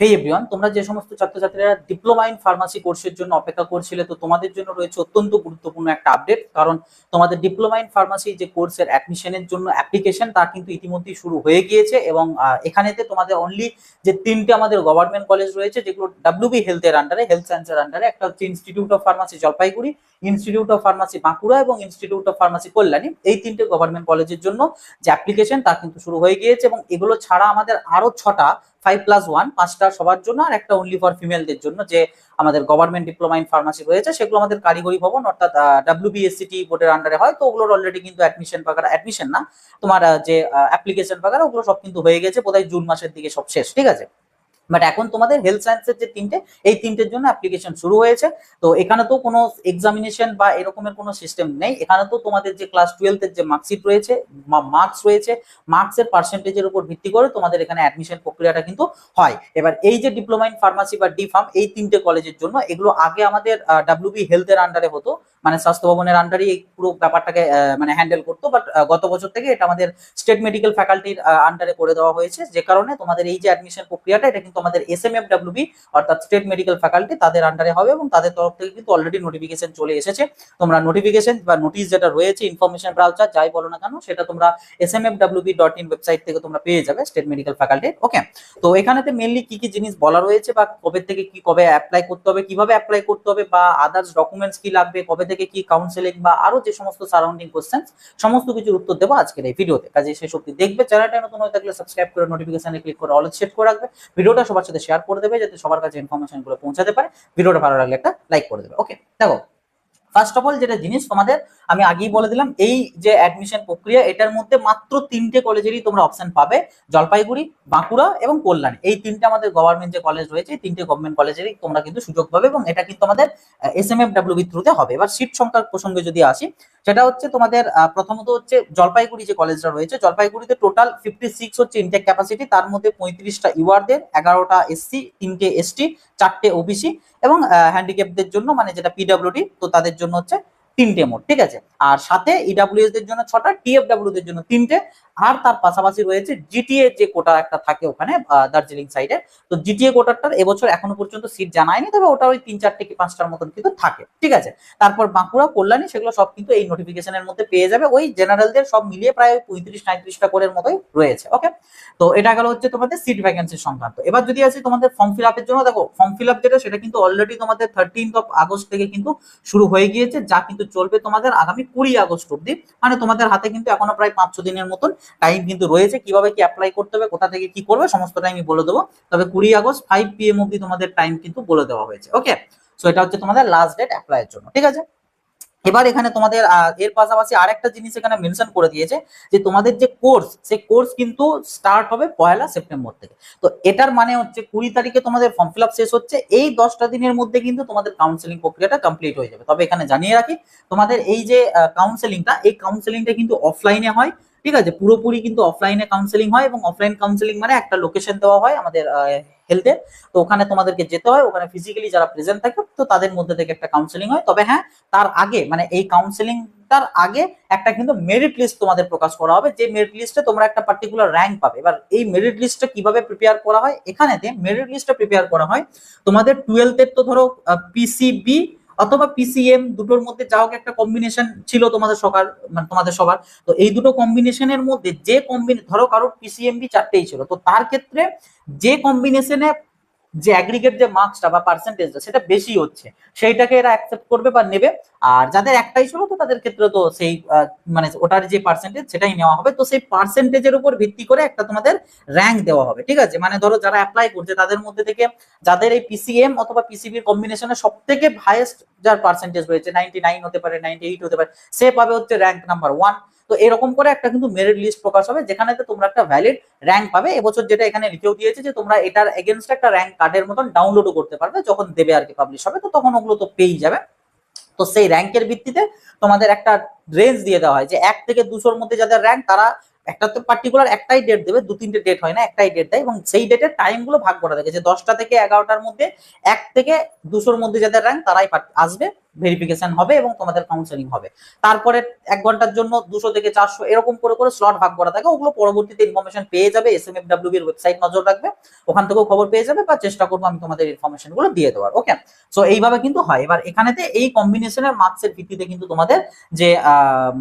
হেই everyone, তোমরা যে সমস্ত ছাত্রছাত্রীরা ডিপ্লোমা ইন ফার্মাসি কোর্সের জন্য অপেক্ষা করছিলে, তো তোমাদের জন্য রয়েছে অত্যন্ত গুরুত্বপূর্ণ একটা আপডেট। কারণ তোমাদের ডিপ্লোমা ইন ফার্মাসি যে কোর্সের অ্যাডমিশনের জন্য অ্যাপ্লিকেশন তা কিন্তু ইতিমধ্যেই শুরু হয়ে গিয়েছে। এবং এখানেতে তোমাদের অনলি যে তিনটে আমাদের গভর্নমেন্ট কলেজ রয়েছে, যেগুলো ডাব্লিউবি হেলথের আন্ডারে, হেলথ সায়েন্সের আন্ডারে, একটা হচ্ছে institute of pharmacy Jalpaiguri, institute of pharmacy Bankura এবং ইনস্টিটিউট অফ ফার্মাসি কল্যাণী। এই তিনটে গভর্নমেন্ট কলেজের জন্য যে অ্যাপ্লিকেশন তা কিন্তু শুরু হয়ে গিয়েছে। এবং এগুলো ছাড়া আমাদের আরো 6টা 5+1 5টা সবার জন্য, আর একটা অনলি ফর ফিমেলদের জন্য, যে আমাদের গভর্নমেন্ট ডিপ্লোমা ইন ফার্মাসি রয়েছে, সেগুলো আমাদের কারিগরি ভবন অর্থাৎ ডাব্লিউবিএসসিটি বোর্ডের আন্ডারে হয়। তো ওগুলোর অলরেডি কিন্তু অ্যাডমিশন বাগারা, অ্যাডমিশন না, তোমার যে অ্যাপ্লিকেশন বাগারা, ওগুলো সব কিন্তু হয়ে গেছে, বোধহয় জুন মাসের দিকে সব শেষ, ঠিক আছে। বাট এখন তোমাদের হেলথ সায়েন্সের যে তিনটে, এই তিনটের জন্য অ্যাপ্লিকেশন শুরু হয়েছে। তো এখানে তো কোনো এক্সামিনেশন বা এরকমের কোনো সিস্টেম নেই। এখানে তো তোমাদের যে ক্লাস 12 এর যে মার্কশিট রয়েছে, মার্কস রয়েছে, মার্কসের পার্সেন্টেজের উপর ভিত্তি করে তোমাদের এখানে অ্যাডমিশন প্রক্রিয়াটা কিন্তু হয়। এবার এই যে ডিপ্লোমা ইন ফার্মাসি বা ডি ফার্ম, এই তিনটে কলেজের জন্য, এগুলো আগে আমাদের ডাব্লিউবি হেলথের আন্ডারে হতো, মানে স্বাস্থ্য ভবনের আন্ডারে এই পুরো ব্যাপারটাকে মানে হ্যান্ডেল করতো। বাট গত বছর থেকে এটা আমাদের স্টেট মেডিকেল ফ্যাকাল্টির আন্ডারে করে দেওয়া হয়েছে, যে কারণে তোমাদের এই যে অ্যাডমিশন প্রক্রিয়াটা, এটা কিন্তু আমাদের এসএমএফডব্লিউবি অর্থাৎ স্টেট মেডিকেল ফ্যাকাল্টি তাদের আন্ডারে হবে। এবং তাদের তরফ থেকে কিন্তু অলরেডি নোটিফিকেশন চলে এসেছে। তোমরা নোটিফিকেশন বা নোটিশ যেটা রয়েছে, ইনফরমেশন ব্রাউচার যাই বলো না কেন, সেটা তোমরা smfwb.in ওয়েবসাইট থেকে তোমরা পেয়ে যাবে, স্টেট মেডিকেল ফ্যাকাল্টি। ওকে, তো এখানেতে মেইনলি কি কি জিনিস বলা রয়েছে, বা কবে থেকে কি, কবে অ্যাপ্লাই করতে হবে, কিভাবে অ্যাপ্লাই করতে হবে, বা আদার্স ডকুমেন্টস কি লাগবে, কবে থেকে কি কাউন্সেলিং, বা আরো যে সমস্ত সারাউন্ডিং কোশ্চেন, সমস্ত কিছুর উত্তর দেবো আজকের এই ভিডিওতে। কাজে শেষ অবধি দেখবে। চ্যানেলটা নতুন হয়ে থাকলে সাবস্ক্রাইব করে নোটিফিকেশনে ক্লিক করে অল সেট করে রাখবে। ভিডিওটা সবার সাথে শেয়ার করে দেবে, যাতে সবার কাছে ইনফরমেশন গুলো পৌঁছাতে পারে। ভিডিওটা ভালো লাগলে একটা লাইক করে দেবে। ওকে, দেখো, ফার্স্ট অফ অল যেটা জিনিস তোমাদের আমি আগেই বলে দিলাম, এই যে অ্যাডমিশন প্রক্রিয়া, এটার মধ্যে মাত্র তিনটে কলেজেরই তোমরা অপশন পাবে, জলপাইগুড়ি, বাঁকুড়া এবং কল্যাণী। এই তিনটে আমাদের গভর্নমেন্ট যে কলেজ রয়েছে, এই তিনটে গভর্নমেন্ট কলেজেরই তোমরা কিন্তু সুযোগ পাবে। এবং এটা কিন্তু আমাদের এসএমএফডব্লিউবি থ্রুতে হবে। এবার সিট সংখ্যার প্রসঙ্গে যদি আসি, সেটা হচ্ছে তোমাদের প্রথমত হচ্ছে জলপাইগুড়ি যে কলেজটা রয়েছে, জলপাইগুড়িতে টোটাল 56 হচ্ছে ইনটেক ক্যাপাসিটি। তার মধ্যে 35টা ইউআরদের, 11টা এসসি, 3টে এসটি, 4টে ওবিসি এবং হ্যান্ডিক্যাপদের জন্য, মানে যেটা পিডব্লিউডি, তো তাদের জন্য হচ্ছে 3টে মোট, ঠিক আছে। আর সাথে ইডব্লিউএস দের জন্য 6টা, টিএফডব্লিউ দের জন্য 3টে। আর তার পাশাপাশি রয়েছে জিটিএ যে কোটা একটা থাকে ওখানে দার্জিলিং সাইডে, তো জিটিএ কোটাটার এবছর এখনো পর্যন্ত সিট জানায়নি, তবে ওটা ওই 3-4টে কি 5টার মতন কিন্তু থাকে, ঠিক আছে। তারপর বাঁকুড়া, কল্যাণী, সেগুলো সব কিন্তু এই নোটিফিকেশনের মধ্যে পেয়ে যাবে। ওই জেনারেলদের সব মিলিয়ে প্রায় 35-39টা করে মতোই রয়েছে। ওকে, তো এটা গেল হচ্ছে তোমাদের সিট ভ্যাকেন্সি সংক্রান্ত। এবার যদি আসি তোমাদের ফর্ম ফিল আপের জন্য, দেখো ফর্ম ফিল আপ যেটা, সেটা কিন্তু অলরেডি তোমাদের 13th আগস্ট থেকে কিন্তু শুরু হয়ে গিয়েছে, যা কিন্তু চলবে তোমাদের আগামী 20 আগস্ট অব্দি। মানে তোমাদের হাতে কিন্তু এখনো প্রায় 5-6 দিনের মতন টাইম কিন্তু রয়েছে। কিভাবে কি অ্যাপ্লাই করতে হবে, কোথা থেকে কি করবে, সমস্ত টাইমই বলে দেবো। তবে 20 আগস্ট 5 PM অব্দি তোমাদের টাইম কিন্তু বলে দেওয়া হয়েছে। ওকে, সো এটা হচ্ছে তোমাদের লাস্ট ডেট অ্যাপ্লাইয়ের জন্য, ঠিক আছে। এবার এখানে তোমাদের এর পাশাপাশি আরেকটা জিনিস এখানে মেনশন করে দিয়েছে, যে তোমাদের যে কোর্স, সেই কোর্স কিন্তু স্টার্ট হবে 1 সেপ্টেম্বর থেকে। তো এটার মানে হচ্ছে 20 তারিখে তোমাদের ফর্ম ফিল আপ শেষ হচ্ছে, এই 10টা দিনের মধ্যে কিন্তু তোমাদের কাউন্সেলিং প্রক্রিয়াটা কমপ্লিট হয়ে যাবে। তবে এখানে জানিয়ে রাখি, তোমাদের এই যে কাউন্সেলিংটা, এই কাউন্সেলিংটা কিন্তু অফলাইনে হয়, ঠিক আছে। পুরোপুরি কিন্তু অফলাইনে কাউন্সেলিং হয়। এবং অফলাইন কাউন্সেলিং মানে একটা লোকেশন দেওয়া হয় আমাদের হেলথে, তো ওখানে তোমাদেরকে যেতে হয়, ওখানে ফিজিক্যালি যারা প্রেজেন্ট থাকে, তো তাদের মধ্যে থেকে একটা কাউন্সেলিং হয়। তবে হ্যাঁ, তার আগে, মানে এই কাউন্সেলিংটার আগে একটা কিন্তু মেরিট লিস্ট তোমাদের প্রকাশ করা হবে, যে মেরিট লিস্টে তোমরা একটা পার্টিকুলার র্যাঙ্ক পাবে। এবার এই মেরিট লিস্টটা কিভাবে প্রিপেয়ার করা হয়, এখানেতে মেরিট লিস্টটা প্রিপেয়ার করা হয় তোমাদের 12th এর, তো ধরো পিসিবি অথবা পিসিএম, দুটোর মধ্যে যা হোক একটা কম্বিনেশন ছিল তোমাদের সবার, মানে তোমাদের সবার। তো এই দুটো কম্বিনেশনের মধ্যে যে ধরো কারোর পিসিএমবি 4টেই ছিল, তো তার ক্ষেত্রে যে কম্বিনেশনে যে অ্যাগ্রিগেট যে মার্কসটা বা পার্সেন্টেজটা সেটা বেশি হচ্ছে, সেইটাকে এরা অ্যাকসেপ্ট করবে বা নেবে। আর যাদের একটাই ছিল, তো তাদের ক্ষেত্রে তো সেই মানে ওটার যে পার্সেন্টেজ সেটাই নেওয়া হবে। তো সেই পার্সেন্টেজের উপর ভিত্তি করে একটা তোমাদের র্যাঙ্ক দেওয়া হবে, ঠিক আছে। মানে ধরো যারা অ্যাপ্লাই করছে, তাদের মধ্যে থেকে যাদের এই পিসিএম অথবা পিসিবির কম্বিনেশনে সব থেকে হাইয়েস্ট যার পার্সেন্টেজ রয়েছে, 99 হতে পারে, 98 হতে পারে, সে পাবে হচ্ছে র্যাঙ্ক নাম্বার 1। তো এরকম করে একটা কিন্তু মেরিট লিস্ট প্রকাশ হবে, যেখানে তোমরা একটা ভ্যালিড র্যাঙ্ক পাবে। এবছর যেটা এখানে লিখেও দিয়েছে, যে তোমরা এটার এগেনস্ট একটা র্যাঙ্ক কার্ডের মতন ডাউনলোডও করতে পারবে, যখন দেবে আর কি, পাবলিশ হবে, তো তখন ওগুলো তো পেয়েই যাবে। তো সেই র্যাঙ্কের ভিত্তিতে তোমাদের একটা রেঞ্জ দিয়ে দেওয়া হয়, যে 1 থেকে 200-র মধ্যে যাদের র্যাঙ্ক, তারা একটা তো পার্টিকুলার একটাই ডেট দেবে, 2-3টে ডেট হয় না, একটাই ডেট দেয়। এবং সেই ডেটের টাইম গুলো ভাগ করা থাকে, যে 10টা থেকে 11টার মধ্যে 1 থেকে 200-র মধ্যে যাদের র্যাঙ্ক, তারাই আসবে ভেরিফিকেশন হবে এবং তোমাদের কাউন্সেলিং হবে। তারপরে 1 ঘন্টার জন্য 200 থেকে 400 এরকম করে করে স্লট ভাগ করা থাকে, ওগুলো পরবর্তীতে ইনফরমেশন পেয়ে যাবে, SMFWB এর ওয়েবসাইট নজর রাখবে, ওখান থেকেও খবর পেয়ে যাবে, বা চেষ্টা করবো আমি তোমাদের ইনফরমেশন গুলো দিয়ে দেওয়ার। ওকে, সো এইভাবে কিন্তু হয়। এবার এখানেতে এই কম্বিনেশনের মার্কসের ভিত্তিতে কিন্তু তোমাদের যে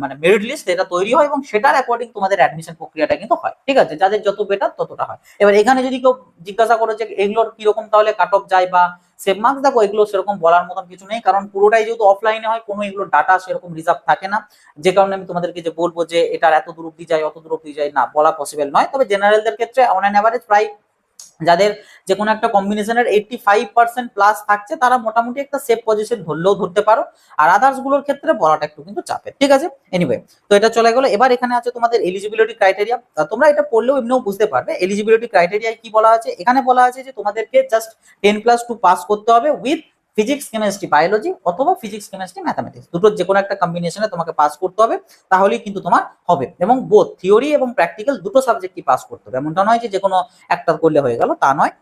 মানে মেরিট লিস্ট এটা তৈরি হয় এবং সেটার অ্যাকর্ডিং তোমাদের অ্যাডমিশন প্রক্রিয়াটা কিন্তু হয়। ঠিক আছে, যাদের যত বেটার ততটা হয়। এবার এখানে যদি কেউ জিজ্ঞাসা করো যে এগুলোর কিরকম তাহলে কাট অফ যায় বা সেভ মার্কস, দেখো এগুলো সেরকম বলার মতন কিছু নেই, কারণ পুরোটাই যেহেতু অফলাইনে হয়, কোনো এগুলো ডাটা সেরকম রিজার্ভ থাকে না, যে কারণে আমি তোমাদেরকে যে বলবো যে এটার এত দূর অব্দি যায় অত দূর অব্দি যায়, না, বলা পসিবল নয়। তবে জেনারেলদের ক্ষেত্রে অন অ্যান অ্যাভারেজ প্রায় যাদের যে কোনো একটা কম্বিনেশনের 85% প্লাস থাকছে, তারা মোটামুটি একটা সেফ পজিশন ধরলেও ধরতে পারো। আর আদার্স গুলোর ক্ষেত্রে বলাটা একটু কিন্তু চাপের। ঠিক আছে, এনিওয়ে, তো এটা চলে গেল। এবার এখানে আছে তোমাদের এলিজিবিলিটি ক্রাইটেরিয়া। তোমরা এটা পড়লেও এমনিও বুঝতে পারবে এলিজিবিলিটি ক্রাইটেরিয়ায় কি বলা আছে। এখানে বলা আছে যে তোমাদেরকে জাস্ট 10+2 পাস করতে হবে উইথ ফিজিক্স কেমিস্ট্রি বায়োলজি অথবা ফিজিক্স কেমিস্ট্রি ম্যাথামেটিক্স, দুটোর যে কোনো একটা কম্বিনেশনে তোমাকে পাস করতে হবে, তাহলেই কিন্তু তোমার হবে। এবং বোথ থিওরি এবং প্র্যাকটিক্যাল দুটো সাবজেক্টই পাস করতে হবে, এমনটা নয় যে কোনো একটা করলে হয়ে গেল, তা নয়।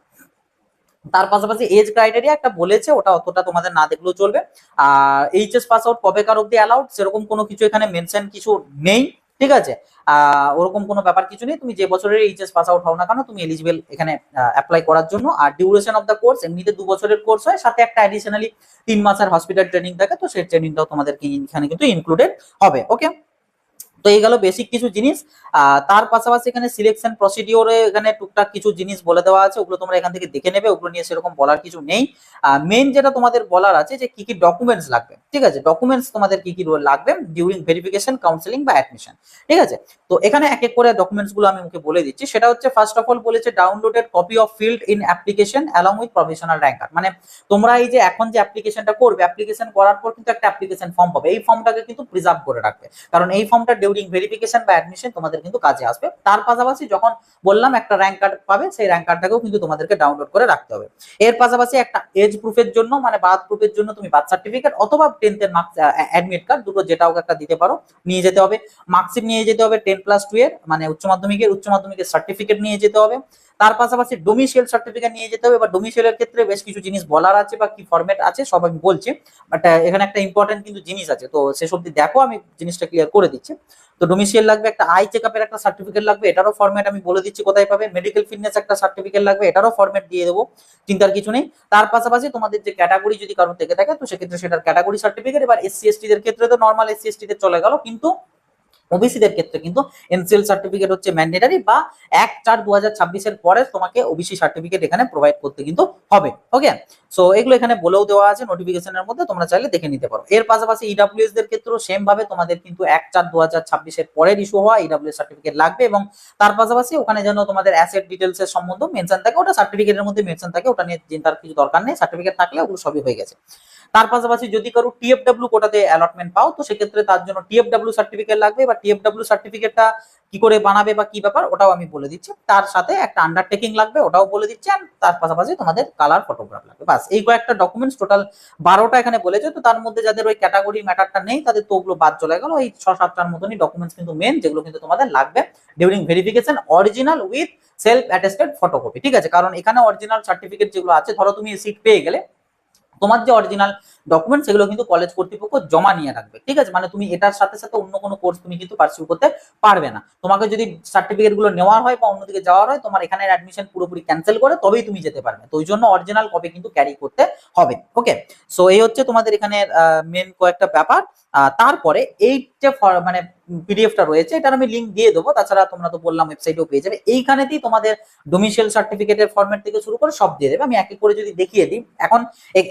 তার পাশাপাশি এজ ক্রাইটেরিয়া একটা বলেছে, ওটা অতটা তোমাদের না দেখলেও চলবে। আর এইচএস পাস আউট কবেকার অব্দি অ্যালাউড সেরকম কোনো কিছু এখানে মেনশন কিছু নেই। ঠিক আছে, ওরকম কোনো ব্যাপার কিছু নেই, তুমি যে বছরের এইচএস পাস আউট হও না কেন তুমি এলিজিবল এখানে অ্যাপ্লাই করার জন্য। আর ডিউরেশন অফ দ্য কোর্স এমনিতে 2 বছরের কোর্স হয়, সাথে একটা অ্যাডিশনালি 3 মাসের হসপিটাল ট্রেনিং থাকে, তো সেই ট্রেনিংটাও তোমাদেরকে এখানে কিন্তু ইনক্লুডেড হবে। ওকে, তো এই গেল বেসিক কিছু জিনিস। তার পাশাপাশি এখানে সিলেকশন প্রসিডিওরে এখানে টুকটাক কিছু জিনিস বলে দেওয়া আছে, ওগুলো তোমরা এখান থেকে দেখে নেবে, ওগুলো নিয়ে সেরকম বলার কিছু নেই। মেন যেটা তোমাদের বলার আছে যে কি কি ডকুমেন্টস লাগবে। ঠিক আছে, ডকুমেন্টস তোমাদের কি কি লাগবে ডিউরিং ভেরিফিকেশন, কাউন্সেলিং বা অ্যাডমিশন। ঠিক আছে, তো এখানে এক এক করে ডকুমেন্টস গুলো আমি মুখে বলে দিচ্ছি। সেটা হচ্ছে ফার্স্ট অফ অল বলেছে downloaded copy of field in application along with professional rank card. মানে তোমরা এই যে এখন যে অ্যাপ্লিকেশনটা করবে, অ্যাপ্লিকেশন করার পর কিন্তু একটা অ্যাপ্লিকেশন ফর্ম পাবে, এই ফর্মটাকে কিন্তু প্রিজার্ভ করে রাখবে, কারণ এই ফর্মটা ডিউরিং ভেরিফিকেশন বা অ্যাডমিশন তোমাদের কিন্তু কাজে আসবে। তার পাশাপাশি যখন বললাম একটা র্যাঙ্ক কার্ড পাবে, সেই র্যাঙ্ক কার্ডটাকেও কিন্তু তোমাদেরকে ডাউনলোড করে রাখতে হবে। এর পাশাপাশি একটা এজ প্রুফের জন্য মানে বার্থ প্রুফের জন্য তুমি বার্থ সার্টিফিকেট অথবা 10th এর মার্কস অ্যাডমিট কার্ড, দুটো যেটাও একটা দিতে পারো, নিয়ে যেতে হবে। মার্কশিট নিয়ে যেতে হবে 10+2 এর মানে উচ্চ মাধ্যমিকের সার্টিফিকেট নিয়ে যেতে হবে। তার পাশাপাশি ডোমিসাইল সার্টিফিকেট নিয়ে যেতে হবে। বা ডোমিসাইলের ক্ষেত্রে বেশ কিছু জিনিস বলার আছে বা কি ফরম্যাট আছে সব আমি বলছি, বাট এখানে একটা ইম্পর্টেন্ট কিন্তু জিনিস আছে, তো সেসব দেখো আমি জিনিসটা ক্লিয়ার করে দিচ্ছি। তো ডোমিসাইল লাগবে, একটা আই চেকআপের একটা সার্টিফিকেট লাগবে, এটারও ফরম্যাট আমি বলে দিচ্ছি কোথায় পাবে। মেডিকেল ফিটনেস একটা সার্টিফিকেট লাগবে, এটারও ফরম্যাট দিয়ে দেবো, চিন্তার কিছু নেই। তার পাশাপাশি তোমাদের যে ক্যাটাগরি যদি কারণ থেকে থাকে, তো সেক্ষেত্রে সেটার ক্যাটাগরি সার্টিফিকেট। এবার SC/ST দের ক্ষেত্রে তো নর্মাল SC/ST দের চলে গেল, কিন্তু ওবিসিদের ক্ষেত্রে কিন্তু এনসিএল সার্টিফিকেট হচ্ছে ম্যান্ডেটারি, বা 1/4/2026 এর পরে তোমাকে ওবিসি সার্টিফিকেট এখানে প্রোভাইড করতে কিন্তু হবে। ওকে, সো এগুলো এখানে বলেও দেওয়া আছে নোটিফিকেশনের মধ্যে, তোমরা চাইলে দেখে নিতে পারো। এর পাশাপাশি ইডব্লিউএস দের ক্ষেত্রেও সেম ভাবে তোমাদের কিন্তু 1/4/2026 এর পরের ইস্যু হওয়া ইডব্লিউএস সার্টিফিকেট লাগবে, এবং তার পাশাপাশি ওখানে যেন তোমাদের অ্যাসেট ডিটেলস এর সম্বন্ধ মেনশন থাকে, ওটা সার্টিফিকেটের মধ্যে মেনশন থাকে, ওটা নিয়ে চিন্তার কিছু দরকার নেই, সার্টিফিকেট থাকলে ওগুলো সবই হয়ে গেছে। তার পাশাপাশি যদি কারো টিএফডব্লিউ কোটাতে অ্যালটমেন্ট পাও, তো সেক্ষেত্রে তার জন্য টিএফডব্লিউ সার্টিফিকেট লাগবে, বা টিএফডব্লিউ সার্টিফিকেটটা কি করে বানাবে বা কি ব্যাপার ওটাও আমি বলে দিচ্ছি। তার সাথে একটা আন্ডারটেকিং লাগবে, ওটাও বলে দিচ্ছি। আর তার পাশাপাশি তোমাদের কালার ফটোগ্রাফ লাগবে, বাস এই কয়েকটা ডকুমেন্টস, টোটাল 12টা এখানে বলেছে। তো তার মধ্যে যাদের ওই ক্যাটাগরি ম্যাটারটা নেই তাদের তো ওগুলো বাদ চলে গেল। এই 6-7টার মতনই ডকুমেন্টস কিন্তু মেন, যেগুলো কিন্তু তোমাদের লাগবে during verification, original with self attested photocopy. ঠিক আছে, কারণ এখানে অরিজিনাল সার্টিফিকেট যেগুলো আছে, ধরো তুমি সিট পেয়ে গেলে, তোমার যে অরিজিনাল ডকুমেন্ট সেগুলো কিন্তু কলেজ কর্তৃপক্ষ জমা নিয়ে রাখবে। ঠিক আছে, মানে তুমি এটার সাথে সাথে অন্য কোনো কোর্স তুমি কিন্তু পারসিউ করতে পারবে না। তোমাকে যদি সার্টিফিকেট গুলো নেওয়ার হয় বা অন্যদিকে যাওয়ার হয়, তোমার এখানে অ্যাডমিশন পুরোপুরি ক্যান্সেল করে তবেই তুমি যেতে পারবে, তো ওই জন্য অরিজিনাল কপি কিন্তু ক্যারি করতে হবে। ওকে, সো এই হচ্ছে তোমাদের এখানে মেন কয়েকটা ব্যাপার। তারপরে এই যে মানে পিডিএফটা রয়েছে, এটার আমি লিঙ্ক দিয়ে দেবো, তাছাড়া তোমরা তো বললাম ওয়েবসাইটেও পেয়ে যাবে। এইখানেতেই তোমাদের ডোমিসাইল সার্টিফিকেটের ফরম্যাট থেকে শুরু করে সব দিয়ে দেবে। আমি এক এক করে যদি দেখিয়ে দিই এখন,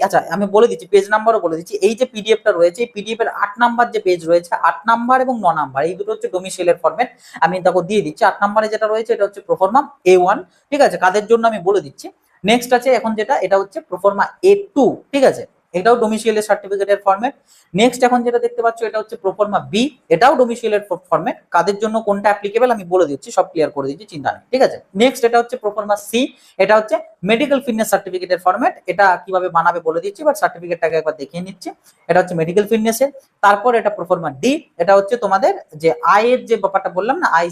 আচ্ছা আমি বলে দিচ্ছি, পেজ নাম্বারও বলে দিচ্ছি। এই যে পিডিএফটা রয়েছে, এই পিডিএফ এর 8 নাম্বার যে পেজ রয়েছে, 8 নাম্বার এবং 9 নাম্বার এই দুটো হচ্ছে ডোমিসাইলের ফরম্যাট। আমি দেখো দিয়ে দিচ্ছি। 8 নাম্বারে যেটা রয়েছে এটা হচ্ছে প্রোফর্মা A1। ঠিক আছে, কাদের জন্য আমি বলে দিচ্ছি। নেক্সট আছে এখন যেটা, এটা হচ্ছে প্রোফর্মা A2। ঠিক আছে, এটাও ডোমিসাইলের সার্টিফিকেটের ফরম্যাট। নেক্সট এখন যেটা দেখতে পাচ্ছ, এটা হচ্ছে প্রোফর্মা বি, এটাও ডোমিসাইলের ফরম্যাট। কাদের জন্য কোনটা অ্যাপ্লিকেবল আমি বলে দিচ্ছি, সব ক্লিয়ার করে দিচ্ছি, চিন্তা নেই। ঠিক আছে, নেক্সট এটা হচ্ছে প্রোফর্মা সি, এটা হচ্ছে মেডিকেল ফিটনেস সার্টিফিকেটের ফরম্যাট। এটা কিভাবে বানাবে বলে দিচ্ছি, বাট সার্টিফিকেটটাকে একবার দেখিয়ে নিচ্ছি। এটা হচ্ছে মেডিকেল ফিটনেসের। তারপর এটা প্রোফর্মা ডি, এটা হচ্ছে তোমাদের যে আয়ের যে ব্যাপারটা বললাম না, আই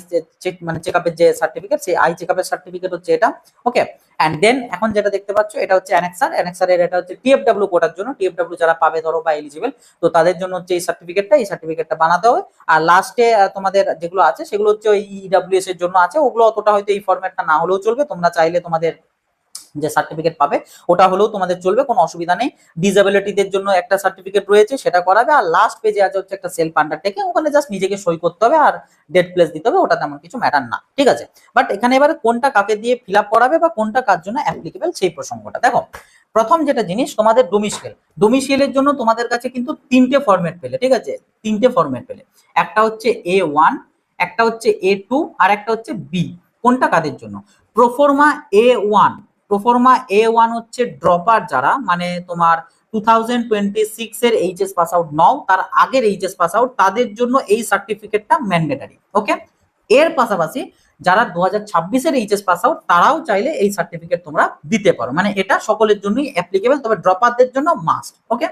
চেক মানে চেকআপের যে সার্টিফিকেট, সেই আই চেকআপের সার্টিফিকেট হচ্ছে এটা। ওকে, অ্যান্ড দেন এখন যেটা দেখতে পাচ্ছ এটা হচ্ছে অ্যানেক্সারের এটা হচ্ছে টিএফডব্লিউ কোটার জন্য, টিএফডব্লিউ যারা পাবে ধরো বা এলিজিবল, তো তাদের জন্য হচ্ছে এই সার্টিফিকেটটা বানাতে হবে। আর লাস্টে তোমাদের যেগুলো আছে সেগুলো হচ্ছে ওই ইডব্লিউএস এর জন্য আছে, ওগুলো অতটা হয়তো এই ফরম্যাটটা না হলেও চলবে, তোমরা চাইলে তোমাদের যে সার্টিফিকেট পাবে ওটা হলেও তোমাদের চলবে, কোনো অসুবিধা নেই। ডিসএবিলিটিদের জন্য একটা সার্টিফিকেট রয়েছে সেটা করাবে, আর লাস্ট পেজে আছে হচ্ছে একটা সেলফ আন্ডারটেকিং, ওখানে জাস্ট নিজেকে সই করতে হবে আর ডেট প্লেস দিতে হবে, ওটা তেমন কিছু ম্যাটার না, ঠিক আছে। বাট এখানে এবারে কোনটা কাকে দিয়ে ফিল আপ করাবে বা কোনটা কার জন্য অ্যাপ্লিকেবল সেই প্রসঙ্গটা দেখো। প্রথম যেটা জিনিস তোমাদের ডোমিসিয়েলের জন্য তোমাদের কাছে কিন্তু তিনটে ফরম্যাট পেলে, ঠিক আছে, তিনটে ফরম্যাট পেলে, একটা হচ্ছে A1, একটা হচ্ছে A2 আর একটা হচ্ছে বি। কোনটা কাদের জন্য? প্রোফর্মা A1, প্রোফর্মা A1 হচ্ছে ড্রপার যারা, মানে তোমার 2026 এর এইচএস পাস আউট নাও, তার আগের এইচএস পাস আউট, তাদের জন্য এই সার্টিফিকেটটা ম্যান্ডেটরি। ওকে, এর পাশাপাশি যারা 2026 এর এইচএস পাস আউট তারাও চাইলে এই সার্টিফিকেট তোমরা দিতে পারো, মানে এটা সকলের জন্যই অ্যাপ্লিকেবল, তবে ড্রপারদের জন্য মাস্ট। ওকে,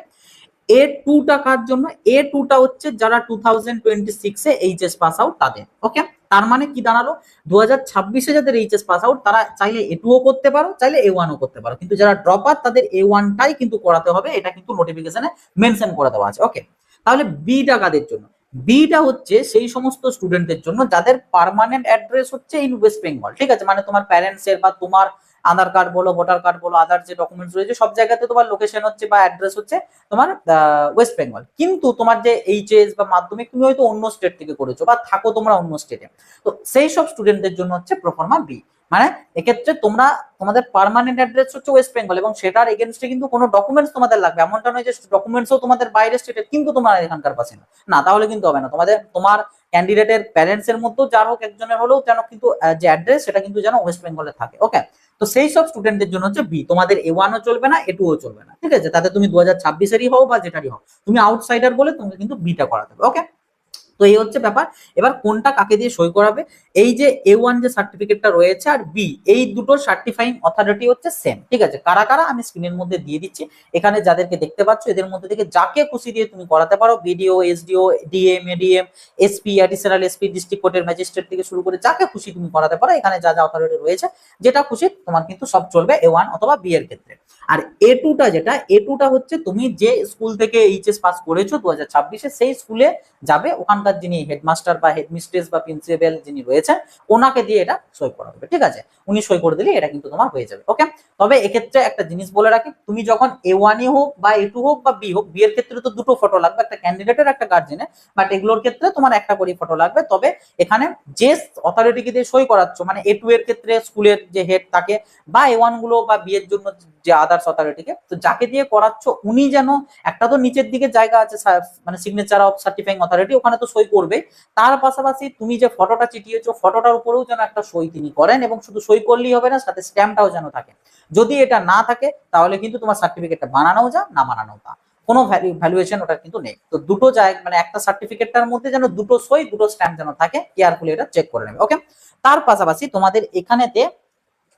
A2 টা কার জন্য? A2 টা হচ্ছে যারা 2026 এ এইচএস পাস আউট তাদের। ওকে, তার মানে কি দাঁড়ালো, 2026 এ যাদের এইচএস পাস আউট তারা চাইলে A2 ও করতে পারো, চাইলে A1 ও করতে পারো, কিন্তু যারা ড্রপার তাদের A1 টাই কিন্তু করাতে হবে, এটা কিন্তু নোটিফিকেশনে মেনশন করে দেওয়া আছে। ওকে, তাহলে বি টা কাদের জন্য? বিটা হচ্ছে সেই সমস্ত স্টুডেন্টদের জন্য যাদের পার্মানেন্ট অ্যাড্রেস হচ্ছে ইন ওয়েস্ট বেঙ্গল, ঠিক আছে, মানে তোমার প্যারেন্টস এর বা তোমার আধার কার্ড বলো, ভোটার কার্ড বলো, আদার যে ডকুমেন্টস রয়েছে সব জায়গাতে তোমার লোকেশন হচ্ছে বা অ্যাড্রেস হচ্ছে তোমার ওয়েস্ট বেঙ্গল, কিন্তু তোমার যে এইচএস বা মাধ্যমিক তুমি হয়তো অন্য স্টেট থেকে করেছো বা থাকো তোমরা অন্য স্টেটে, তো সেই সব স্টুডেন্টদের জন্য হচ্ছে প্রোফর্মা বি। মানে এক্ষেত্রে তোমরা তোমাদের পার্মানেন্ট অ্যাড্রেস হচ্ছে ওয়েস্ট বেঙ্গল এবং সেটার এগেনস্টে কিন্তু কোনো ডকুমেন্টস তোমাদের লাগবে, এমনটা নয় যে ডকুমেন্টসও তোমাদের বাইরের স্টেটের কিন্তু তোমার এখানকার পাশে না, তাহলে কিন্তু হবে না। তোমার ক্যান্ডিডেটের প্যারেন্টস এর মধ্যেও যার হোক একজনের হলেও যেন কিন্তু যে অ্যাড্রেস সেটা কিন্তু যেন ওয়েস্ট বেঙ্গলে থাকে। ওকে, তো সেই সব স্টুডেন্টদের জন্য হচ্ছে বি, তোমাদের A1 ও চলবে না, A2 ও চলবে না, ঠিক আছে, তাতে তুমি 2026 এরই হও বা যেটারই হও, তুমি আউটসাইডার বলে তোমাকে কিন্তু বিটা করাতে হবে। ওকে, তো এই হচ্ছে ব্যাপার। এবার কোনটা কাকে দিয়ে সই করাবে? এই যে A1 যে সার্টিফিকেটটা রয়েছে আর বি, এই দুটো সার্টিফাইং অথরিটি হচ্ছে সেম, ঠিক আছে। কারা কারা আমি স্ক্রিনের মধ্যে দিয়ে দিচ্ছি, এখানে যাদেরকে দেখতে পাচ্ছ এদের মধ্যে থেকে যাকে খুশি দিয়ে তুমি করাতে পারো, BDO, SDO, DM, ADM, SP, additional SP, district কোর্টের ম্যাজিস্ট্রেট থেকে শুরু করে যাকে খুশি তুমি করাতে পারো, এখানে যা যা অথরিটি রয়েছে যেটা খুশি তোমার কিন্তু সব চলবে A1 অথবা বি এর ক্ষেত্রে। আর A2 টা যেটা, A2 টা হচ্ছে তুমি যে স্কুল থেকে এইচএস পাস করেছো 2026 সেই স্কুলে যাবে, ওখানকার যিনি হেডমাস্টার বা হেডমিস্ট্রেস বা প্রিন্সিপাল যিনি রয়েছেন ওনাকে দিয়ে এটা সই করা হবে, ঠিক আছে, উনি সই করে দিলে এটা কিন্তু তোমার হয়ে যাবে। ওকে, তবে এক্ষেত্রে একটা জিনিস বলে রাখি, তুমি যখন A1 হোক বা A2 হোক বা বি হোক, বি এর ক্ষেত্রে তো দুটো ফটো লাগবে, একটা ক্যান্ডিডেটের একটা গার্জেনের, বাট এগুলোর ক্ষেত্রে তোমার একটা করে ফটো লাগবে। তবে এখানে যে অথরিটিকে দিয়ে সই করাচ্ছ, মানে A2 এর ক্ষেত্রে স্কুলের যে হেড থাকে, বা A1 গুলো বা বি এর জন্য যে আদার্স অথরিটিকে, তো যাকে দিয়ে করাচ্ছ উনি যেন, একটা তো নিচের দিকে জায়গা আছে মানে সিগনেচার অফ সার্টিফাইং অথরিটি, ওখানে তো সই করবে, তার পাশাপাশি তুমি যে ফটোটা চিটিয়েছো ফটোটার উপরেও যেন একটা সই তিনি করেন, এবং শুধু সই করলেই হবে না, সাথে স্ট্যাম্পটাও যেন থাকে। যদি এটা না থাকে তাহলে কিন্তু তোমার সার্টিফিকেটটা বানানো যা, না বানানো তা, কোনো ভ্যালুয়েশন ওটা কিন্তু নেই। তো দুটো জায়গা, মানে একটা সার্টিফিকেটটার মধ্যে যেন দুটো সই দুটো স্ট্যাম্প যেন থাকে, কেয়ারফুলি এটা চেক করে নেবে। ওকে, তার পাশাপাশি তোমাদের এখানেতে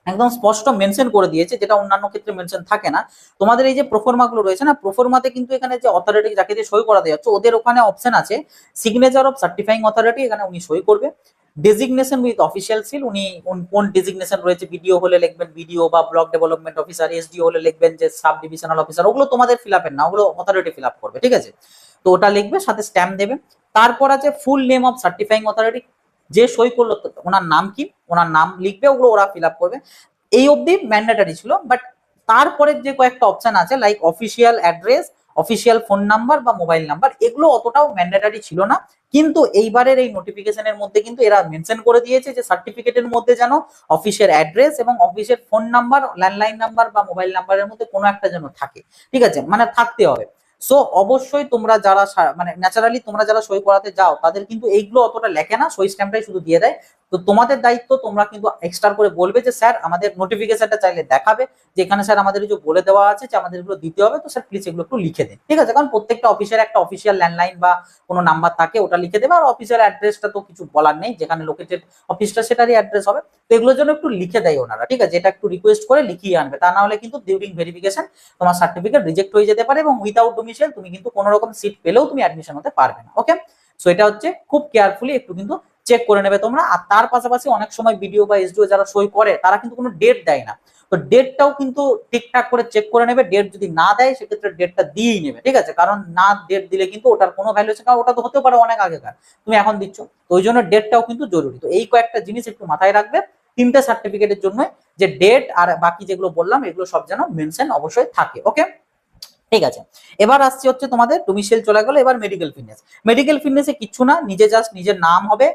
একদম স্পষ্ট মেনশন করে দিয়েছে, যেটা অন্যান্য ক্ষেত্রে মেনশন থাকে না। তোমাদের এই যে প্রোফর্মা গুলো রয়েছে না, প্রোফর্মাতে কিন্তু এখানে যে অথরিটি যাকে দিয়ে সই করাতে যাচ্ছে ওদের ওখানে অপশন আছে সিগনেচার অফ সার্টিফাইং অথরিটি, এখানে উনি সই করবে। ডেজিগনেশন উইথ অফিসিয়াল সিল, উনি কোন ডেজিগনেশন রয়েছে, বিডিও হলে লিখবেন বিডিও বা ব্লক ডেভেলপমেন্ট অফিসার, এসডিও হলে লিখবেন যে সাব ডিভিশনাল অফিসার, ওগুলো তোমাদের ফিল আপের না, ওগুলো অথরিটি ফিল আপ করবে, ঠিক আছে। তো ওটা লিখবে, সাথে স্ট্যাম্প দেবে। তারপর আছে full name of certifying authority, যে সই করলো ওনার নাম কি, ওনার নাম লিখবে, ওগুলো ওরা ফিল আপ করবে। এই অবধি ম্যান্ডেটারি ছিল, বাট তারপরে যে কয়েকটা অপশন আছে like official address, official phone number বা মোবাইল নাম্বার, এগুলো অতটাও ম্যান্ডেটারি ছিল না, কিন্তু এইবারের এই নোটিফিকেশনের মধ্যে কিন্তু এরা মেনশন করে দিয়েছে যে সার্টিফিকেটের মধ্যে যেন অফিসের অ্যাড্রেস এবং অফিসের ফোন নাম্বার, ল্যান্ডলাইন নাম্বার বা মোবাইল নাম্বারের মধ্যে কোনো একটা যেন থাকে, ঠিক আছে, মানে থাকতে হবে। সো অবশ্যই তোমরা যারা মানে ন্যাচারালি তোমরা যারা সই করাতে যাও তাদের কিন্তু এইগুলো অতটা লেখে না, সই স্ট্যাম্পটাই শুধু দিয়ে দেয়। তো তোমাদের দায়িত্ব, তোমরা কিন্তু এক্সট্রা করে বলবে যে স্যার আমাদের নোটিফিকেশনটা চাইলে দেখাবে, যে এখানে স্যার আমাদের যে বলে দেওয়া আছে যে আমাদের এগুলো দিতে হবে, তো স্যার প্লিজ এগুলো একটু লিখে দিন, ঠিক আছে, কারণ প্রত্যেকটা অফিসের একটা অফিসিয়াল ল্যান্ডলাইন বা কোনো নাম্বার থাকে, ওটা লিখে দেবে। আর অফিসিয়াল অ্যাড্রেসটা তো কিছু বলার নেই, যেখানে লোকেটেড অফিসটা সেটারই অ্যাড্রেস হবে। তো এগুলোর জন্য একটু লিখে দেয় ওনারা, ঠিক আছে, এটা একটু রিকোয়েস্ট করে লিখিয়ে আনবে, তা না হলে কিন্তু ডিউরিং ভেরিফিকেশন তোমার সার্টিফিকেট রিজেক্ট হয়ে যেতে পারে, এবং উইদাউট ডোমিসাইল তুমি কিন্তু কোনো রকম সিট পেলেও তুমি অ্যাডমিশন হতে পারবে না। ওকে, সো এটা হচ্ছে খুব কেয়ারফুলি একটু কিন্তু চেক করে নেবে তোমরা। আর তার পাশাপাশি অনেক সময় বিডিও বা এসডিও যারা সই করে তারা কিন্তু কোনো ডেট দেয় না, তো ডেটটাও কিন্তু ঠিকঠাক করে চেক করে নেবে। ডেট যদি না দেয় সেক্ষেত্রে ডেটটা দিয়েই নেবে, ঠিক আছে? কারণ না ডেট দিলে কিন্তু ওটার কোনো ভ্যালু আছে, কারণ ওটা তো হতে পারে অনেক আগেকার, তুমি এখন দিচ্ছ, তো ওই জন্য ডেটটাও কিন্তু জরুরি। তো এই কয়েকটা জিনিস একটু মাথায় রাখবে তিনটে সার্টিফিকেটের জন্য, যে ডেট আর বাকি যেগুলো বললাম এগুলো সব যেন মেনশন অবশ্যই থাকে। ওকে, ঠিক আছে। এবার আসছে হচ্ছে তোমাদের ডোমিসাইল চলে গেল, এবার মেডিকেল ফিটনেস। মেডিকেল ফিটনেসে কিচ্ছু না, নিজে জাস্ট নিজের নাম হবে,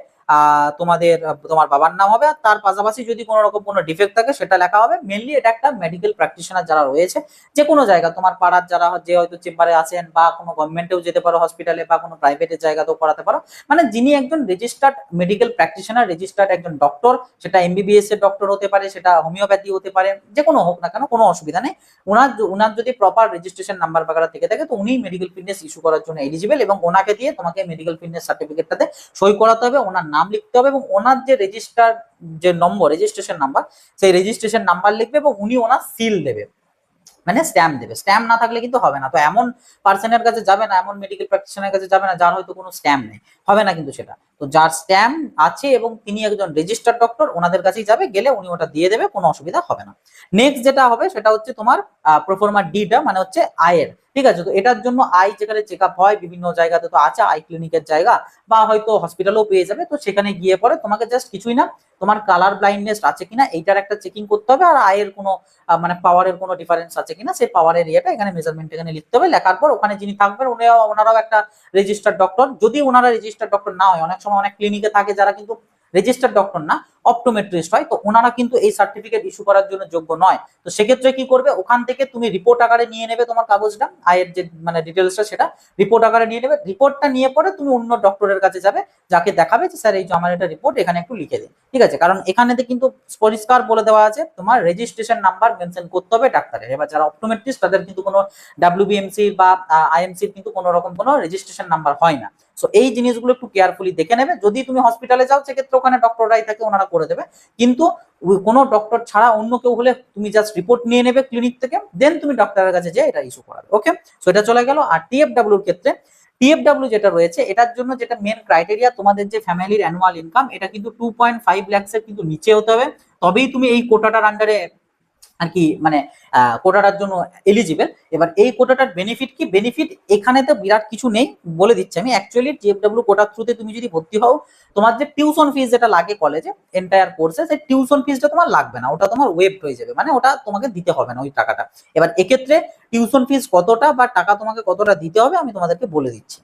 তোমার বাবার নাম হবে, আর তার পাশাপাশি যদি কোনো রকম কোনো ডিফেক্ট থাকে সেটা লেখা হবে। মেনলি এটা একটা মেডিকেল প্র্যাকটিশনার যারা রয়েছে যে কোনো জায়গা, তোমার পাড়ার যারা যে হয়তো চেম্বারে আছেন, বা কোনো গভর্নমেন্টেও যেতে পারো হসপিটালে, বা কোনো প্রাইভেটের জায়গাতেও করাতে পারো, মানে যিনি একজন রেজিস্টার্ড মেডিকেল প্র্যাকটিশনার, রেজিস্টার্ড একজন ডক্টর, সেটা এমবিবিএস এর ডক্টর হতে পারে, সেটা হোমিওপ্যাথি হতে পারে, যে কোনো হোক না কেন, কোনো অসুবিধা নেই। ওনার যদি প্রপার রেজিস্ট্রেশন নাম্বার বাগেরা থেকে থাকে তো উনি মেডিকেল ফিটনেস ইস্যু করার জন্য এলিজিবল, এবং ওনাকে দিয়ে তোমাকে মেডিকেল ফিটনেস সার্টিফিকেটটাতে সই করাতে হবে, ওনার নাম লিখতে হবে, এবং ওনার যে রেজিস্টার যে নম্বর, রেজিস্ট্রেশন নাম্বার, সেই রেজিস্ট্রেশন নাম্বার লিখবে, এবং উনি ওনার সিল দেবে, মানে স্ট্যাম্প দেবে। স্ট্যাম্প না থাকলে কিন্তু হবে না। তো এমন পার্সনের কাছে যাবে না, এমন মেডিকেল প্র্যাকটিশনারের কাছে যাবে না যার হয়তো কোনো স্ট্যাম্প নেই, হবে না কিন্তু সেটা। তো যার স্ট্যাম্প আছে এবং তিনি একজন রেজিস্টার্ড ডক্টর, ওনাদের কাছেই যাবে, গেলে উনি ওটা দিয়ে দেবে, কোনো অসুবিধা হবে না। নেক্সট যেটা হবে সেটা হচ্ছে তোমার প্রোফর্মা ডিটা, মানে হচ্ছে আয়ের, ঠিক আছে? তো এটার জন্য আই যেখানে চেক আপ হয় বিভিন্ন জায়গাতে তো আছে আই ক্লিনিকের জায়গা, বা হয়তো হসপিটালেও পেয়ে যাবে, তো সেখানে গিয়ে পরে তোমাকে জাস্ট কিছুই না, তোমার কালার ব্লাইন্ডনেস আছে কিনা এইটার একটা চেকিং করতে হবে, আর আয়ের কোনো মানে পাওয়ারের কোনো ডিফারেন্স আছে কিনা সেই পাওয়ারের ইয়েটা এখানে মেজারমেন্ট এখানে লিখতে হবে। লেখার পর ওখানে যিনি থাকবেন ওনারাও একটা রেজিস্টার্ড ডক্টর, যদি ওনারা রেজিস্টার্ড ডক্টর না হয়, অনেক সময় অনেক ক্লিনিকে থাকে যারা কিন্তু রেজিস্টার্ড ডক্টর না, অপটোমেট্রিস্ট হয়, তো ওনারা কিন্তু এই সার্টিফিকেট ইস্যু করার জন্য যোগ্য নয়। তো সেক্ষেত্রে কি করবে, ওখান থেকে তুমি রিপোর্ট আকারে নিয়ে নেবে তোমার কাগজটা, আয়ের যে মানে ডিটেলসটা সেটা রিপোর্ট আকারে নিয়ে নেবে। রিপোর্টটা নিয়ে পরে তুমি অন্য ডক্টরের কাছে যাবে, যাকে দেখাবে যে স্যার এই যে আমার এটা রিপোর্ট এখানে একটু লিখে দিন, ঠিক আছে? কারণ এখানেতে কিন্তু পরিষ্কার বলে দেওয়া আছে তোমার রেজিস্ট্রেশন নাম্বার মেনশন করতে হবে ডাক্তারের। এবার যারা অপটোমেট্রিস্ট তাদের কিন্তু কোনো ডাব্লিউবিএমসি বা আইএমসির কিন্তু কোনো রকম কোনো রেজিস্ট্রেশন নাম্বার হয় না। সো এই জিনিসগুলো একটু কেয়ারফুলি দেখে নেবে। যদি তুমি হসপিটালে যাও সেক্ষেত্রে ওখানে ডক্টররাই থাকে, ওনারা করে দেবে, কিন্তু কোনো ডক্টর ছাড়া অন্য কেউ হলে তুমি জাস্ট রিপোর্ট নিয়ে নেবে ক্লিনিক থেকে, দেন তুমি ডক্টরের কাছে যেয়ে এটা ইস্যু করাবে। ওকে, সো এটা চলে গেল। আর টিএফডব্লিউর ক্ষেত্রে, টিএফডব্লিউ যেটা রয়েছে এটার জন্য যেটা মেন ক্রাইটেরিয়া, তোমাদের যে ফ্যামিলির অ্যানুয়াল ইনকাম এটা কিন্তু 2.5 লাখস এর কিন্তু নিচে হতে হবে, তবেই তুমি এই কোটাটার আন্ডারে আর কি মানে কোটাটার জন্য এলিজিবল। এবার এই কোটাটার বেনিফিট কি, বেনিফিট এখানে তো বিরাট কিছু নেই, বলে দিচ্ছি আমি। অ্যাকচুয়ালি টিএফডব্লিউ কোটার থ্রুতে তুমি যদি ভর্তি হও, তোমার যে টিউশন ফিস যেটা লাগে কলেজে এন্টায়ার কোর্সে, সেই টিউশন ফিসটা তোমার লাগবে না, ওটা তোমার ওয়েভ হয়ে যাবে, মানে ওটা তোমাকে দিতে হবে না ওই টাকাটা। এবার এক্ষেত্রে টিউশন ফিস কতটা বা টাকা তোমাকে কতটা দিতে হবে আমি তোমাদেরকে বলে দিচ্ছি।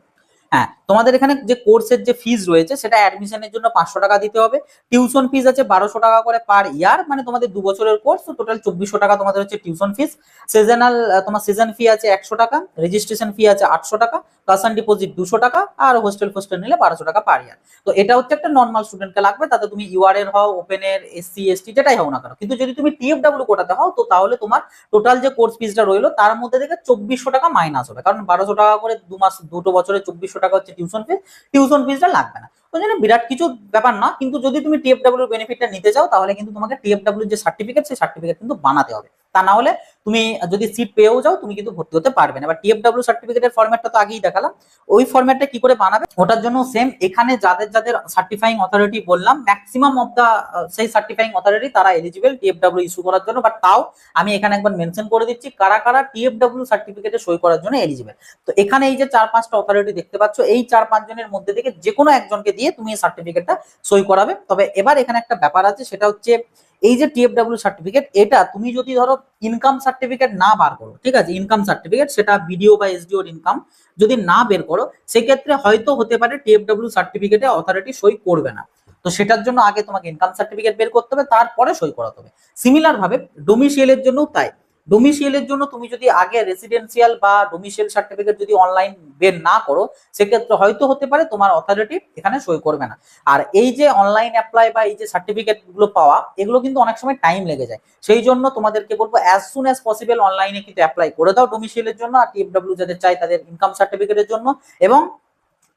হ্যাঁ, তোমাদের এখানে যে কোর্সের যে ফিজ রয়েছে সেটা অ্যাডমিশনের জন্য 500 টাকা দিতে হবে। টিউশন ফিজ আছে 1200 টাকা করে পার ইয়ার, মানে তোমাদের 2 বছরের কোর্স, তো টোটাল 2400 টাকা তোমাদের হচ্ছে টিউশন ফিজ। সিজনাল তোমার সিজন ফি আছে 100 টাকা, রেজিস্ট্রেশন ফি আছে 800 টাকা, ক্লাস অন ডিপোজিট 200 টাকা, আর হোস্টেল নিলে 1200 টাকা পার ইয়ার। তো এটা হচ্ছে একটা নর্মাল স্টুডেন্টকে লাগবে, তাতে তুমি ইউআর এর হও, ওপেন এর, এসসি এসটি যেটাই হও না কেন। কিন্তু যদি তুমি টিএফডব্লিউ কোটাতে হও তো তাহলে তোমার টোটাল যে কোর্স ফিজটা রইলো তার মধ্যে থেকে 2400 টাকা মাইনাস হবে, কারণ 1200 টাকা করে 2 বছরে 2400 টাকা হচ্ছে টিউশন ফিজ, টিউশন ফিজটা লাগবে না। ওই জন্য বিরাট কিছু ব্যাপার না। কিন্তু যদি তুমি টিএফডব্লিউ বেনিফিটটা নিতে চাও তাহলে কিন্তু তোমাকে টিএফডব্লিউ যে সার্টিফিকেট সেই সার্টিফিকেট কিন্তু বানাতে হবে, তা না হলে তুমি যদি সিট পেয়েও যাও তুমি কিন্তু ভর্তি হতে পারবে না। এবার টিএফডব্লিউ সার্টিফিকেটের ফরম্যাটটা তো আগেই দেখালাম, ওই ফরম্যাটটা কি করে বানাবে ওটার জন্য সেম এখানে যাদের যাদের সার্টিফাইং অথরিটি বললাম, ম্যাক্সিমাম অফ দা সেই সার্টিফাইং অথরিটি তারা এলিজিবল টিএফডব্লিউ ইস্যু করার জন্য। বাট তাও আমি এখানে একবার মেনশন করে দিচ্ছি কারা কারা টিএফডব্লিউ সার্টিফিকেটে সই করার জন্য এলিজিবল। তো এখানে এই যে 4-5টা অথরিটি দেখতে পাচ্ছ, এই 4-5 জনের মধ্যে থেকে যে কোনো একজনকে দিয়ে তুমি এই সার্টিফিকেটটা সই করাবে। তবে এবার এখানে একটা ব্যাপার আছে, সেটা হচ্ছে এই যে টিএফডব্লিউ সার্টিফিকেট, এটা তুমি যদি ধরো ইনকাম সার্টিফিকেট না বার করো, ঠিক আছে, ইনকাম সার্টিফিকেট সেটা বিডিও বা এসডিওর ইনকাম যদি না বের করো, সেক্ষেত্রে হয়তো হতে পারে টিএফডব্লিউ সার্টিফিকেটে অথরিটি সই করবে না। তো সেটার জন্য আগে তোমাকে ইনকাম সার্টিফিকেট বের করতে হবে, তারপরে সই করাতে হবে। সিমিলার ভাবে ডোমিসিয়েলের জন্য তাই, ডোমিসিয়েলের জন্য তুমি যদি আগে রেসিডেন্সিয়াল বা ডোমিসিয়েল সার্টিফিকেট যদি অনলাইন বের না করো, সেক্ষেত্রে হয়তো হতে পারে তোমার অথরিটি এখানে সই করবে না। আর এই যে অনলাইন অ্যাপ্লাই বা এই যে সার্টিফিকেট গুলো পাওয়া, এগুলো কিন্তু অনেক সময় টাইম লেগে যায়। সেই জন্য তোমাদেরকে বলবো অ্যাজ সুন অ্যাজ পসিবল অনলাইনে কিন্তু অ্যাপ্লাই করে দাও ডোমিসিয়েলের জন্য, আর টিএফডব্লিউ যাদের চাই তাদের ইনকাম সার্টিফিকেটের জন্য, এবং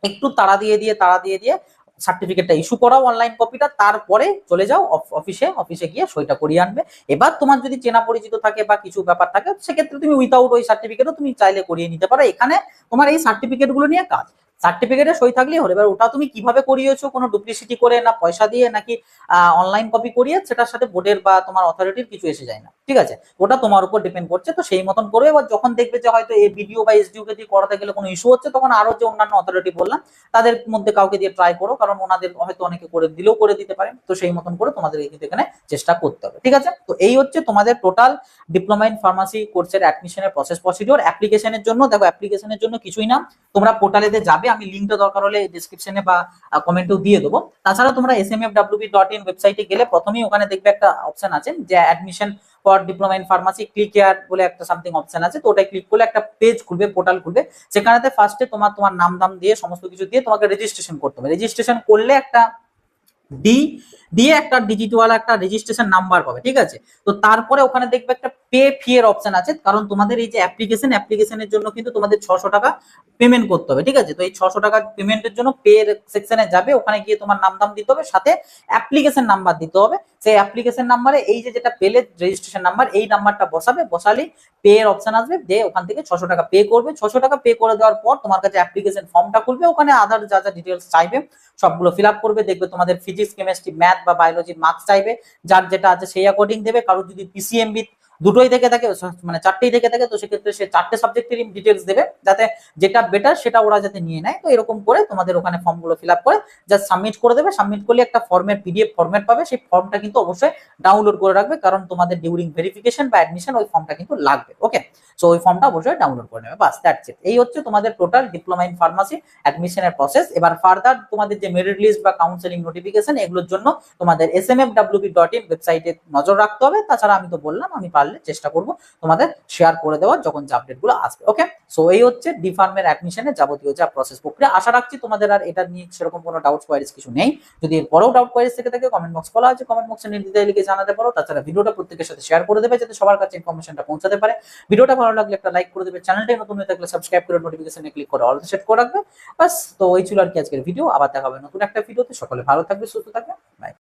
একটু তাড়া দিয়ে সার্টিফিকেটটা ইস্যু করাও অনলাইন কপিটা, তারপরে চলে যাও অফিসে গিয়ে সইটা করিয়ে আনবে। এবার তোমার যদি চেনা পরিচিত থাকে বা কিছু ব্যাপার থাকে সেক্ষেত্রে তুমি উইথাউট ওই সার্টিফিকেটও তুমি চাইলে করিয়ে নিতে পারো। এখানে তোমার এই সার্টিফিকেট গুলো নিয়ে কাজ, সার্টিফিকেটে সই থাকলেই হলো। এবার ওটা তুমি কিভাবে করিয়েছো, কোনো ডুপ্লিসিটি করে না পয়সা দিয়ে নাকি অনলাইন কপি করিয়ে, সেটার সাথে বোর্ডের বা তোমার অথরিটির কিছু এসে যায় না, ঠিক আছে? ওটা তোমার উপর ডিপেন্ড করছে, তো সেই মতন করবে। এবার যখন দেখবে যে হয়তো এই বিডিও বা এসডিও কে দিয়ে করাতে গেলে কোনো ইস্যু হচ্ছে, তখন আরো যে অন্যান্য অথরিটি বললাম তাদের মধ্যে কাউকে দিয়ে ট্রাই করো, কারণ ওনাদের হয়তো অনেকে করে দিলেও করে দিতে পারে। তো সেই মতন করে তোমাদের কিন্তু এখানে চেষ্টা করতে হবে, ঠিক আছে? তো এই হচ্ছে তোমাদের টোটাল ডিপ্লোমা ইন ফার্মাসি কোর্সের অ্যাডমিশনের প্রসেস প্রসিডিওর। অ্যাপ্লিকেশনের জন্য দেখো, অ্যাপ্লিকেশনের জন্য কিছুই না, তোমরা পোর্টালেতে যাবে, আমি লিঙ্কটা দরকার হলে ডিসক্রিপশনে বা কমেন্টেও দিয়ে দেবো। তাছাড়া তোমরা smfwp.in ওয়েবসাইটে গেলে প্রথমেই ওখানে দেখবে একটা অপশন আছে যে admission for diploma in pharmacy, click here বলে একটা সামথিং অপশন আছে। তো ওটাই ক্লিক করলে একটা পেজ খুলবে, পোর্টাল খুলবে। সেখানেতে ফার্স্টে তোমার তোমার নাম দাম দিয়ে সমস্ত কিছু দিয়ে তোমাকে রেজিস্ট্রেশন করতে হবে। রেজিস্ট্রেশন করলে একটা ডি দিয়ে একটা ডিজিটওয়ালা একটা রেজিস্ট্রেশন নাম্বার পাবে, ঠিক আছে? তো তারপরে ওখানে দেখবে একটা পে ফি এর অপশন আছে, কারণ তোমাদের এই যে অ্যাপ্লিকেশনের জন্য কিন্তু তোমাদের 600 টাকা পেমেন্ট করতে হবে, ঠিক আছে? তো এই 600 টাকা পেমেন্টের জন্য পে সেকশনে যাবে, ওখানে গিয়ে তোমার নাম দাম দিতে হবে, সাথে অ্যাপ্লিকেশন নাম্বার দিতে হবে। সেই অ্যাপ্লিকেশন নাম্বারে এই যে যেটা পেলে রেজিস্ট্রেশন নাম্বার, এই নাম্বারটা বসাবে, বসালেই পে এর অপশন আসবে, দিয়ে ওখান থেকে 600 টাকা পে করবে। 600 টাকা পে করে দেওয়ার পর তোমার কাছে অ্যাপ্লিকেশন ফর্মটা খুলবে, ওখানে আদার যা যা ডিটেলস চাইবে সবগুলো ফিল আপ করবে। দেখবে তোমাদের ফিজিক্স, কেমিস্ট্রি, ম্যাথ বা বায়োলজির মার্কস চাইবে, যার যেটা আছে সেই অ্যাকর্ডিং দেবে। কারো যদি পিসিএমবি দুটোই থেকে থাকে, মানে চারটেই থেকে থাকে, তো সেক্ষেত্রে সে চারটে সাবজেক্টেরই ডিটেলস দেবে, যাতে যেটা বেটার সেটা ওরা যাতে নিয়ে নেয়। তো এরকম করে তোমাদের ওখানে ফর্মগুলো ফিল আপ করে জাস্ট সাবমিট করে দেবে। সাবমিট করলে একটা ফর্মের পিডিএফ ফরম্যাট পাবে, সেই ফর্মটা কিন্তু অবশ্যই ডাউনলোড করে রাখবে, কারণ তোমাদের ডিউরিং ভেরিফিকেশন বা অ্যাডমিশন ওই ফর্মটা কিন্তু লাগবে। ওকে, সো ওই ফর্মটা অবশ্যই ডাউনলোড করে নেবে, বাস দ্যাটস ইট। এই হচ্ছে তোমাদের টোটাল ডিপ্লোমা ইন ফার্মাসি অ্যাডমিশনের প্রসেস। এবার ফার্দার তোমাদের যে মেরিট লিস্ট বা কাউন্সেলিং নোটিফিকেশন, এগুলোর জন্য তোমাদের smfwp.in ওয়েবসাইটে নজর রাখতে হবে। তাছাড়া আমি তো বললাম, আমি পারলে চেষ্টা করব তোমাদের শেয়ার করে দেওয়ার যখন যে আপডেট গুলো আসবে। ওকে, সো এই হচ্ছে ডি ফার্মের অ্যাডমিশনের যাবতীয় যা প্রসেস প্রক্রিয়া। আশা রাখছি তোমাদের আর এটা নিয়ে সেরকম কোনো ডাউট কোয়ারিজ কিছু নেই। যদি এরপরেও ডাউট কোয়ারিজ থেকে থাকে, কমেন্ট বক্স খোলা আছে, কমেন্ট বক্সে নির্দ্বিধায় লিখে জানাতে পারো। তাছাড়া ভিডিওটা প্রত্যেকের সাথে শেয়ার করে দেবে, যাতে সবার কাছে ইনফরমেশনটা পৌঁছাতে পারে। ভিডিওটা ভালো লাগলে একটা লাইক করে দেবে, চ্যানেলটাই নতুন হয়ে থাকলে সাবস্ক্রাইব করে নোটিফিকেশনে ক্লিক করে অল সেট করে রাখবে। বাস, তো এই ছিল আর কি আজকের ভিডিও। আবার দেখা হবে নতুন একটা ভিডিওতে। সকলে ভালো থাকবে, সুস্থ থাকবে, বাই।